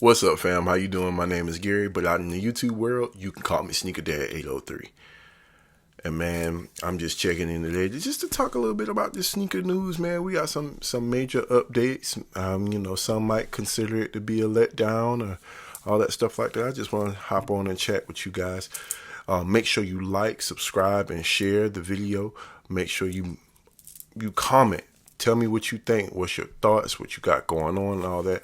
What's up, fam? How you doing? My name is Gary, but out in the YouTube world, you can call me Sneaker Dad 803. And man, I'm just checking in today just to talk a little bit about this sneaker news, man. We got some major updates. Some might consider it to be a letdown or all that stuff like that. I just want to hop on and chat with you guys. Make sure you like, subscribe, and share the video. Make sure you comment. Tell me what you think. What's your thoughts? What you got going on and all that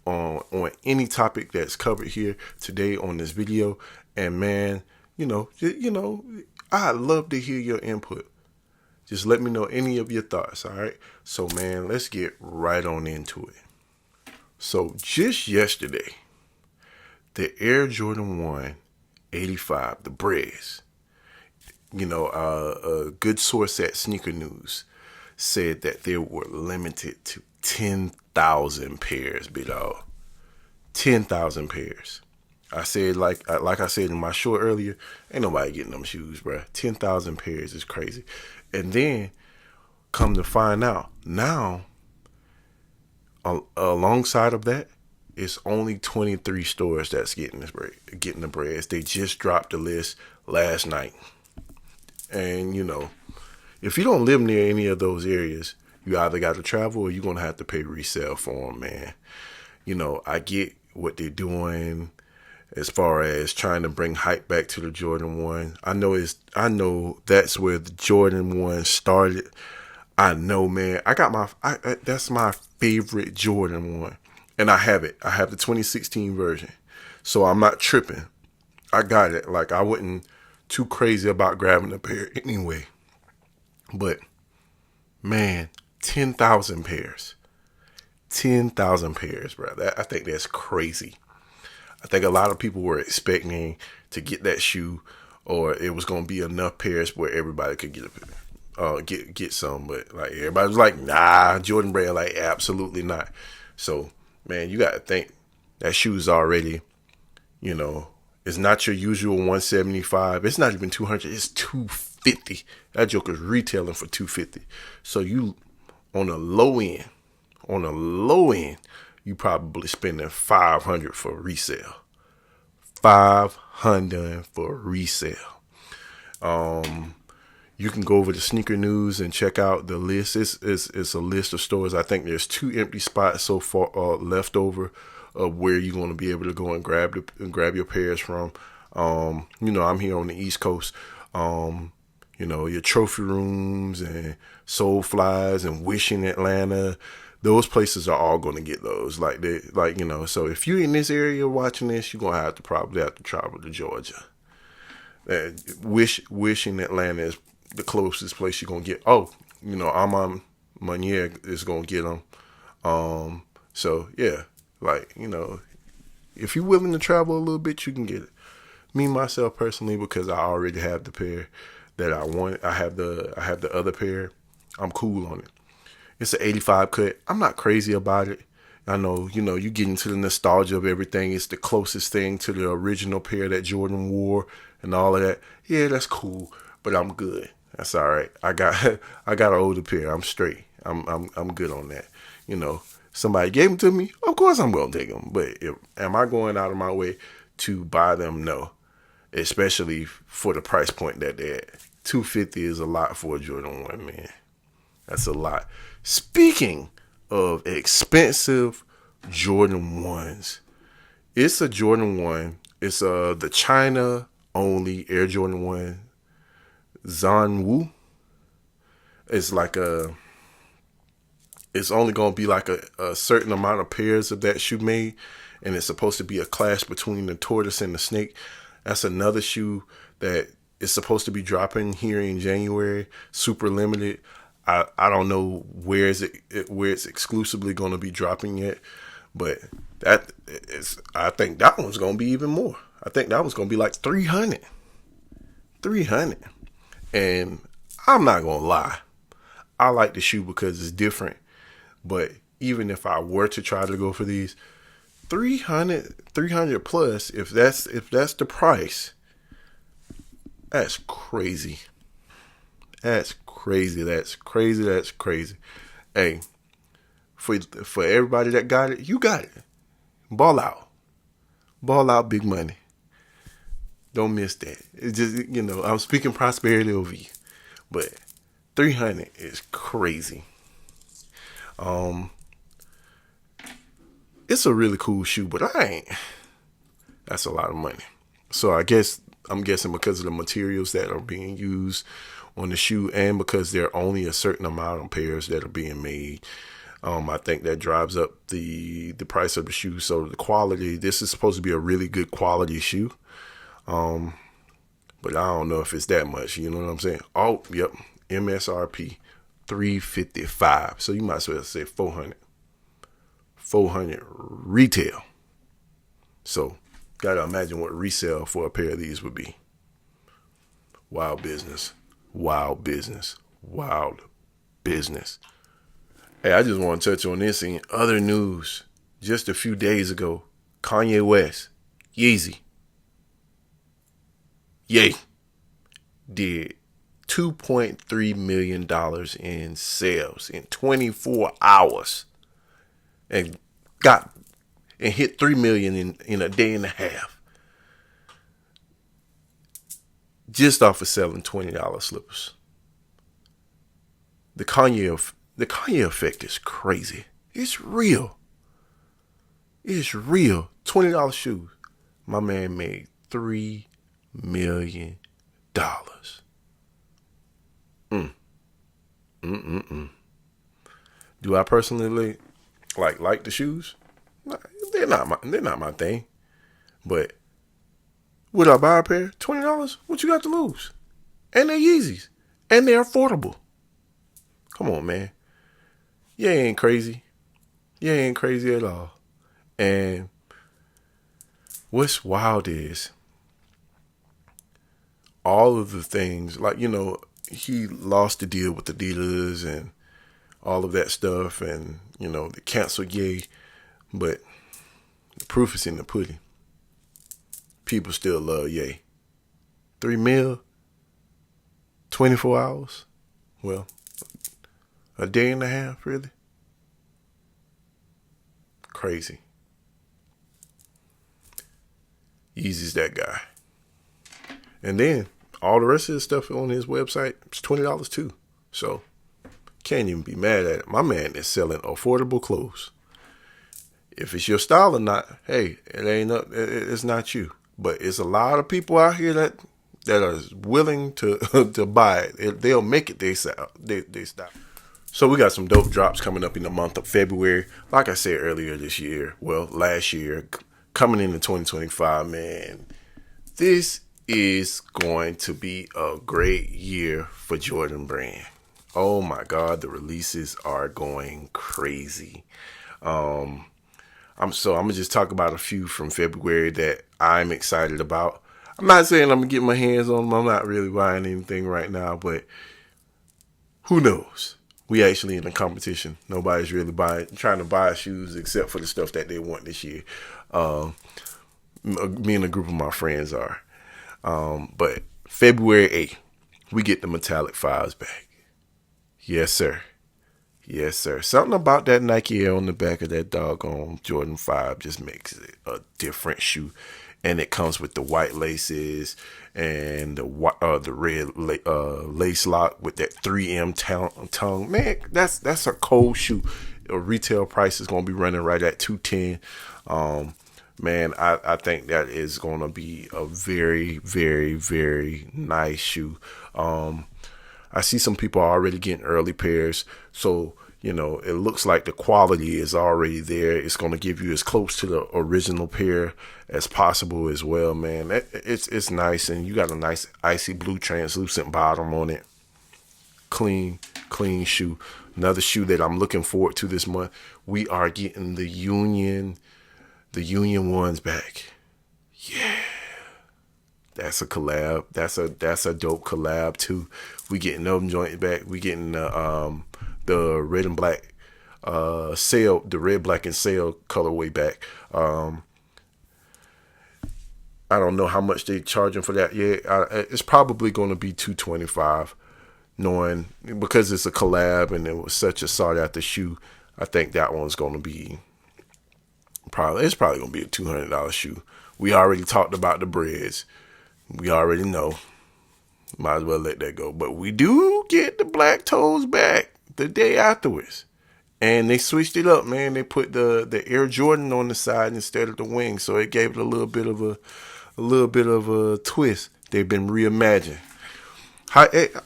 on any topic that's covered here today on this video. And man, I'd love to hear your input. Just let me know any of your thoughts. All right. So man, let's get right on into it. So just yesterday, the Air Jordan 1 85, the Breds, a good source at Sneaker News said that they were limited to 10,000 pairs, big dog. 10,000 pairs. I said, like I said in my show earlier, ain't nobody getting them shoes, bro. 10,000 pairs is crazy. And then, come to find out, now, alongside of that, it's only 23 stores that's getting the Breds. They just dropped the list last night. And, if you don't live near any of those areas, you either got to travel or you're going to have to pay resale for them, man. I get what they're doing as far as trying to bring hype back to the Jordan 1. I know that's where the Jordan 1 started. I know, man. That's my favorite Jordan 1. And I have it. I have the 2016 version. So I'm not tripping. I got it. Like, I wasn't too crazy about grabbing a pair anyway. But, man, 10,000 pairs. 10,000 pairs, bro. I think that's crazy. I think a lot of people were expecting to get that shoe, or it was going to be enough pairs where everybody could get some. But, like, everybody was like, nah, Jordan Brand, like, absolutely not. So, man, you got to think that shoe's already, it's not your usual 175. It's not even 200. It's 250. That joker's retailing for 250. So you, on a low end, you probably spending 500 for resale. 500 for resale. You can go over to Sneaker News and check out the list. It's a list of stores. I think there's 2 empty spots so far left over of where you're going to be able to go and grab your pairs from. I'm here on the East Coast. Your Trophy Rooms and Soul Flies and Wishing Atlanta. Those places are all going to get those. So if you're in this area watching this, you're going to probably have to travel to Georgia. Wishing Atlanta is the closest place you're going to get. Armand Meunier is going to get them. So yeah, if you're willing to travel a little bit, you can get it. Me, myself, personally, because I already have the pair that I want. I have the other pair. I'm cool on it. It's an 85 cut. I'm not crazy about it. I know, you get into the nostalgia of everything. It's the closest thing to the original pair that Jordan wore and all of that. Yeah, that's cool, but I'm good. That's all right. I got an older pair. I'm straight. I'm good on that. Somebody gave them to me. Of course I'm going to take them. But am I going out of my way to buy them? No. Especially for the price point that they're at. $250 is a lot for a Jordan 1, man. That's a lot. Speaking of expensive Jordan 1s, it's a Jordan 1. It's the China only Air Jordan 1 Zanwu. It's it's only going to be like a certain amount of pairs of that shoe made, and it's supposed to be a clash between the tortoise and the snake. That's another shoe that is supposed to be dropping here in January, super limited. I don't know where it's exclusively going to be dropping yet, but I think that one's going to be even more. I think that one's going to be like 300. And I'm not going to lie. I like the shoe because it's different. But even if I were to try to go for these, 300 plus, if that's the price, that's crazy. That's crazy. Hey, for everybody that got it, you got it. Ball out. Ball out big money. Don't miss that. It's just, I'm speaking prosperity over you. But 300 is crazy. Um, it's a really cool shoe, but that's a lot of money. So I'm guessing because of the materials that are being used on the shoe and because there are only a certain amount of pairs that are being made, I think that drives up the price of the shoe. So the quality, this is supposed to be a really good quality shoe. But I don't know if it's that much. You know what I'm saying? Oh, yep. MSRP $355. So you might as well say 400. 400 retail. So gotta imagine what resale for a pair of these would be. Wild business. Wild business. Wild business. Hey, I just want to touch on this in other news. Just a few days ago, Kanye West, Yeezy, Yay, did $2.3 million in sales in 24 hours and hit 3 million in a day and a half just off of selling $20 slippers. The Kanye effect is crazy. It's real. It's real. $20 shoes. My man made $3 million. Do I personally like the shoes? They're not my thing. But would I buy a pair? $20? What you got to lose? And they're Yeezys. And they're affordable. Come on, man. You ain't crazy. You ain't crazy at all. And what's wild is all of the things, he lost the deal with Adidas and all of that stuff, and, they canceled Ye. But the proof is in the pudding. People still love Ye. 3 mil, 24 hours. Well, a day and a half, really? Crazy. Yeezy's that guy. And then all the rest of the stuff on his website is $20 too. So can't even be mad at it. My man is selling affordable clothes. If it's your style or not, hey, it's not you. But it's a lot of people out here that are willing to to buy it. They'll make it they style. So we got some dope drops coming up in the month of February. Like I said earlier this year, last year, coming into 2025, man, this is going to be a great year for Jordan Brand. Oh my God, the releases are going crazy. I'm gonna just talk about a few from February that I'm excited about. I'm not saying I'm gonna get my hands on them. I'm not really buying anything right now, but who knows? We actually in a competition. Nobody's really trying to buy shoes except for the stuff that they want this year. Me and a group of my friends are. But February 8th, we get the Metallic 5s back. Yes, sir. Yes, sir. Something about that Nike Air on the back of that doggone Jordan 5 just makes it a different shoe. And it comes with the white laces and the red lace lock with that 3M tongue. Man, that's a cold shoe. A retail price is going to be running right at $210. Man, I think that is going to be a very, very, very nice shoe. I see some people are already getting early pairs. So, it looks like the quality is already there. It's going to give you as close to the original pair as possible as well, man. It's nice. And you got a nice icy blue translucent bottom on it. Clean shoe. Another shoe that I'm looking forward to this month. We are getting the Union ones back. Yeah. That's a collab. That's a dope collab too. We getting them joints back. We getting the red and black the red, black, and sail colorway back. I don't know how much they charging for that yet. It's probably going to be $225. Knowing because it's a collab and it was such a sought after shoe, I think that one's going to be probably going to be a $200 shoe. We already talked about the Breds. We already know. Might as well let that go. But we do get the black toes back the day afterwards. And they switched it up, man. They put the Air Jordan on the side instead of the wing, so it gave it a little bit of a twist. They've been reimagined.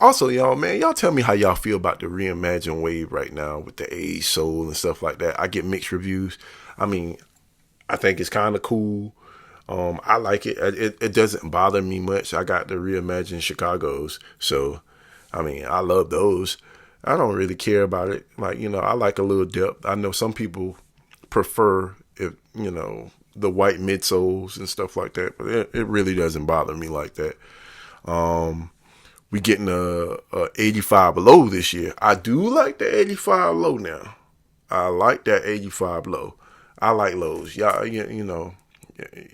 Also, y'all, man, y'all tell me how y'all feel about the reimagined wave right now with the age soul and stuff like that. I get mixed reviews. I mean, I think it's kind of cool. I like it. It doesn't bother me much. I got the reimagined Chicago's, so I mean, I love those. I don't really care about it. Like, I like a little depth. I know some people prefer the white midsoles and stuff like that, but it really doesn't bother me like that. We getting a 85 low this year. I do like the 85 low now. I like that 85 low. I like lows. Y'all,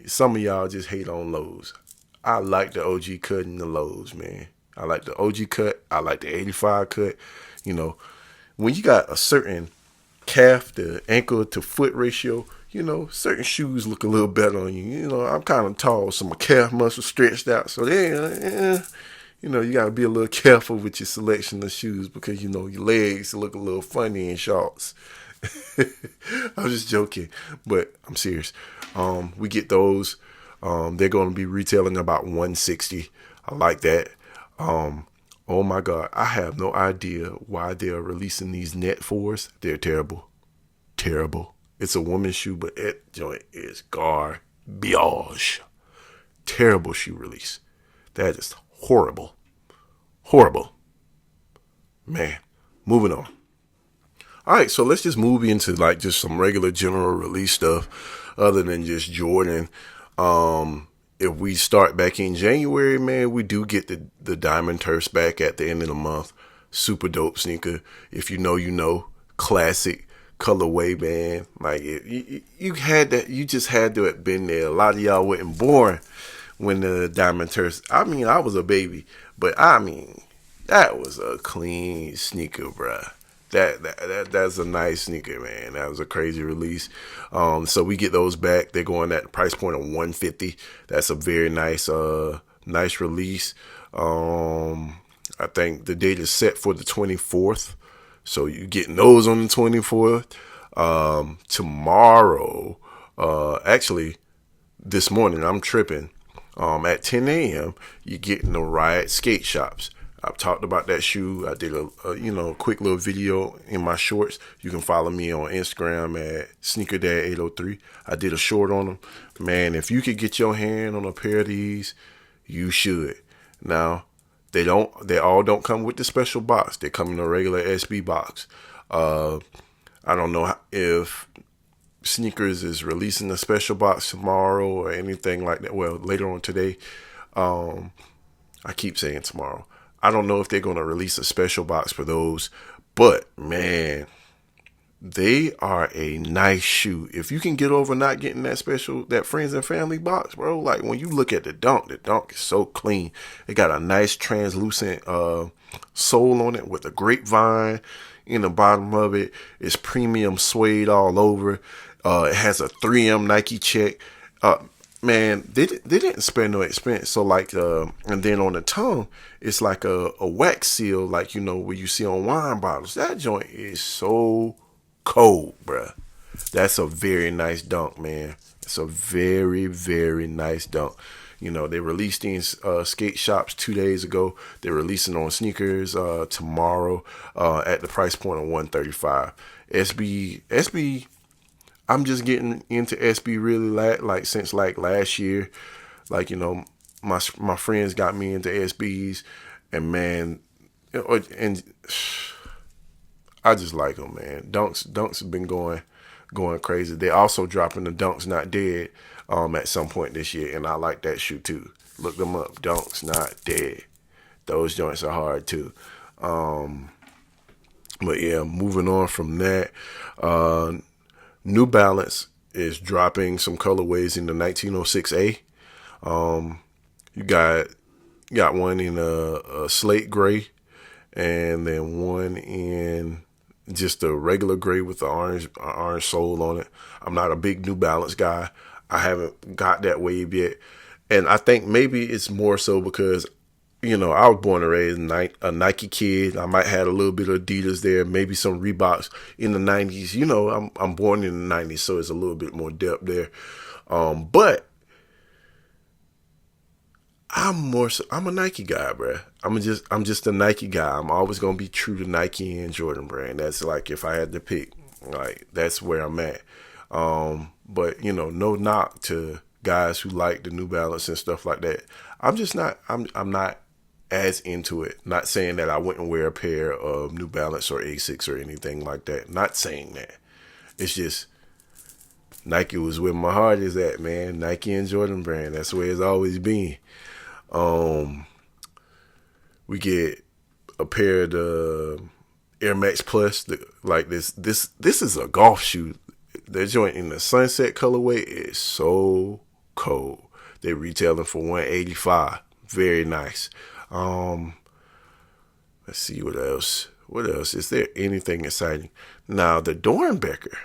some of y'all just hate on lows. I like the OG cut and the lows, man. I like the OG cut. I like the 85 cut. When you got a certain calf to ankle to foot ratio, certain shoes look a little better on you. I'm kind of tall, so my calf muscle stretched out. So you got to be a little careful with your selection of shoes because, your legs look a little funny in shorts. I'm just joking, but I'm serious. We get those. They're going to be retailing about $160. I like that. Oh my God, I have no idea why they are releasing these net 4s. They're terrible. Terrible. It's a woman's shoe, but that joint is garbage. Terrible shoe release. That is horrible. Horrible. Man, moving on. All right, so let's just move into like just some regular general release stuff other than just Jordan. If we start back in January, man, we do get the Diamond Turfs back at the end of the month. Super dope sneaker. If you know, you know. Classic colorway, man. Like you had that. You just had to have been there. A lot of y'all wasn't born when the Diamond Turfs. I mean, I was a baby, but I mean, that was a clean sneaker, bruh. That's a nice sneaker, man. That was a crazy release. So we get those back. They're going at the price point of $150. That's a very nice release. I think the date is set for the 24th. So you getting those on the 24th. Tomorrow, actually this morning, I'm tripping. At 10 a.m., you're getting the Riot Skate Shops. I've talked about that shoe. I did a quick little video in my shorts. You can follow me on Instagram at SneakerDad803. I did a short on them. Man, if you could get your hand on a pair of these, you should. Now, they all don't come with the special box. They come in a regular SB box. I don't know if Sneakers is releasing a special box tomorrow or anything like that. Well, later on today. I keep saying tomorrow. I don't know if they're going to release a special box for those, but man, they are a nice shoe. If you can get over not getting that friends and family box, bro, like when you look at the dunk is so clean. It got a nice translucent sole on it with a grapevine in the bottom of it. It's premium suede all over. It has a 3M Nike check. Man, they didn't spare no expense. So like, and then on the tongue, it's like a wax seal, like, where you see on wine bottles. That joint is so cold, bruh. That's a very nice dunk, man. It's a very, very nice dunk. They released these skate shops 2 days ago. They're releasing on sneakers tomorrow at the price point of $135. SB. I'm just getting into SB really since last year. My friends got me into SBs, and man, and I just like them, man. Dunks have been going crazy. They also dropping the Dunks Not Dead at some point this year, and I like that shoe too. Look them up, Dunks Not Dead. Those joints are hard too. But yeah, moving on from that. New Balance is dropping some colorways in the 1906A. You got one in a slate gray, and then one in just a regular gray with the orange sole on it. I'm not a big New Balance guy. I haven't got that wave yet. And I think maybe it's more so because, I was born and raised a Nike kid. I might have a little bit of Adidas there, maybe some Reeboks in the 90s. I'm born in the 90s, so it's a little bit more depth there. But I'm a Nike guy, bruh. I'm just a Nike guy. I'm always gonna be true to Nike and Jordan brand. That's like if I had to pick, like that's where I'm at. But no knock to guys who like the New Balance and stuff like that. I'm just not. I'm not as into it. Not saying that I wouldn't wear a pair of New Balance or Asics or anything like that. Not saying that. It's just Nike was where my heart is at, man. Nike and Jordan brand. That's where it's always been. We get a pair of the Air Max Plus. Like this is a golf shoe. That joint in the sunset colorway is so cold. They retailing for $185. Very nice. Let's see what else. What else? Is there anything exciting? Now the Dornbecker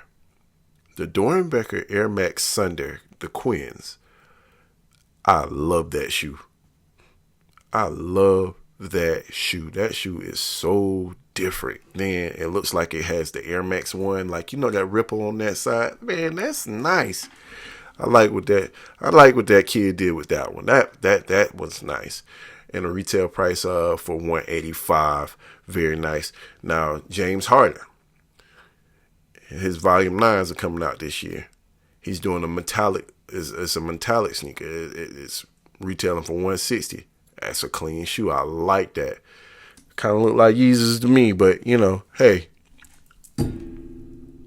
Air Max Thunder, the Quins. I love that shoe. I love that shoe. That shoe is so different. Man, it looks like it has the Air Max 1, like that ripple on that side. Man, that's nice. I like what that kid did with that one. That was nice. And a retail price for $185. Very nice. Now, James Harden. His volume 9s are coming out this year. He's doing a metallic. It's a metallic sneaker. It's retailing for $160. That's a clean shoe. I like that. Kind of look like Yeezys to me, but hey,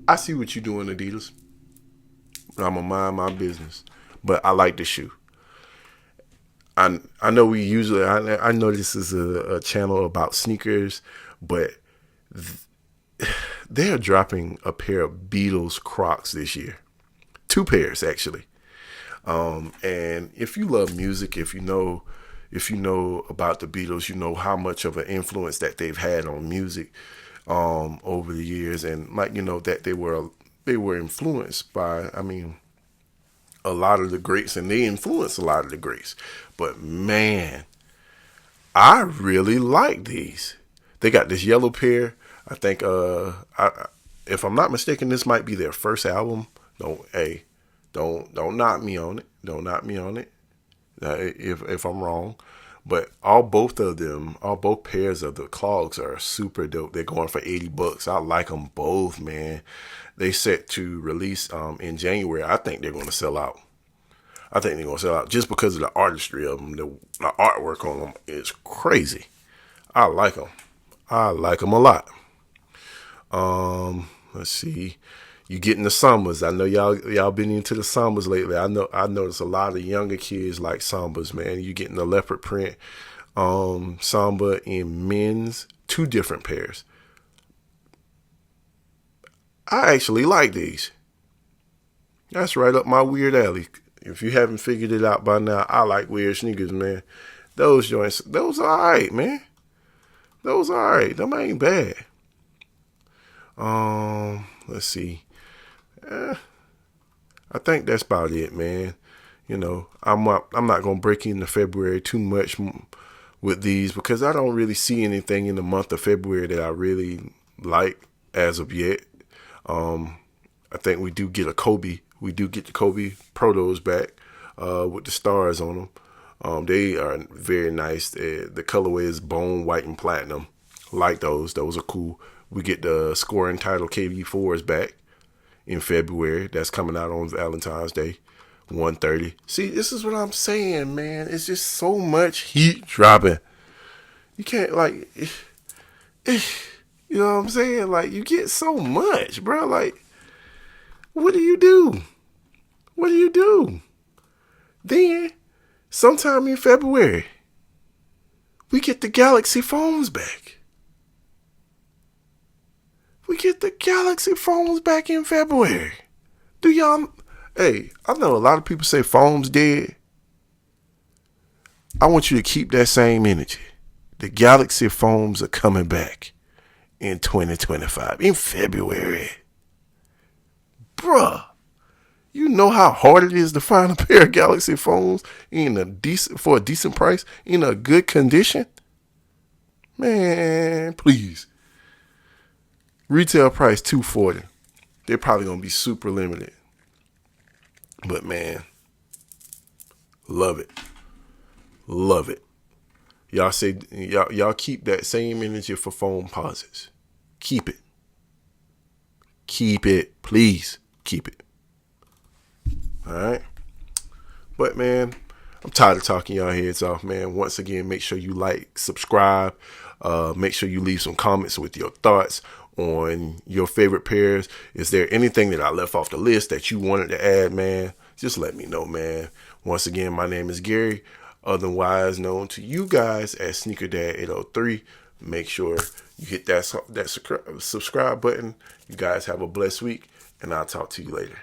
I see what you're doing, Adidas. I'm gonna mind my business, but I like the shoe. I know we usually. I know this is a channel about sneakers, but they're dropping a pair of Beatles Crocs this year. 2 pairs actually. And if you love music, if you know about the Beatles, you know how much of an influence that they've had on music over the years, and that they were influenced by, a lot of the greats, and they influenced a lot of the greats. But man, I really like these. They got this yellow pair. I think if I'm not mistaken, this might be their first album. Don't knock me on it. Don't knock me on it. If I'm wrong, but both pairs of the clogs are super dope. They're going for $80. I like them both, man. They set to release in January. I think they're going to sell out. Just because of the artistry of them. The artwork on them is crazy. I like them. I like them a lot. Let's see. You getting the Sambas. I know y'all been into the Sambas lately. I noticed a lot of younger kids like Sambas, man. You getting the leopard print Samba in men's, 2 different pairs. I actually like these. That's right up my weird alley. If you haven't figured it out by now, I like weird sneakers, man. Those joints, those are alright, man. Those are alright. Them ain't bad. Let's see. I think that's about it, man. I'm not gonna break into February too much with these because I don't really see anything in the month of February that I really like as of yet. I think we do get a Kobe. We do get the Kobe Protos back with the stars on them. They are very nice. The colorway is bone white and platinum. Like those. Those are cool. We get the scoring title KV4s back in February. That's coming out on Valentine's Day, $130. See, this is what I'm saying, man. It's just so much heat dropping. You can't you know what I'm saying? Like, you get so much, bro. Like, what do you do? What do you do? Then, sometime in February, we get the Galaxy phones back. We get the Galaxy phones back in February. Hey, I know a lot of people say phones dead. I want you to keep that same energy. The Galaxy phones are coming back in 2025, in February. Bruh, know how hard it is to find a pair of Galaxy phones for a decent price in a good condition? Man, please. Retail price $240. They're probably gonna be super limited. But man, love it. Love it. Y'all keep that same energy for phone posits. Keep it. Keep it. Please keep it. Alright? But man, I'm tired of talking y'all heads off, man. Once again, make sure you like, subscribe. Make sure you leave some comments with your thoughts on your favorite pairs. Is there anything that I left off the list that you wanted to add, man? Just let me know, man. Once again, my name is Gary, otherwise known to you guys as Sneaker Dad 803. Make sure you hit that subscribe button. You guys have a blessed week, and I'll talk to you later.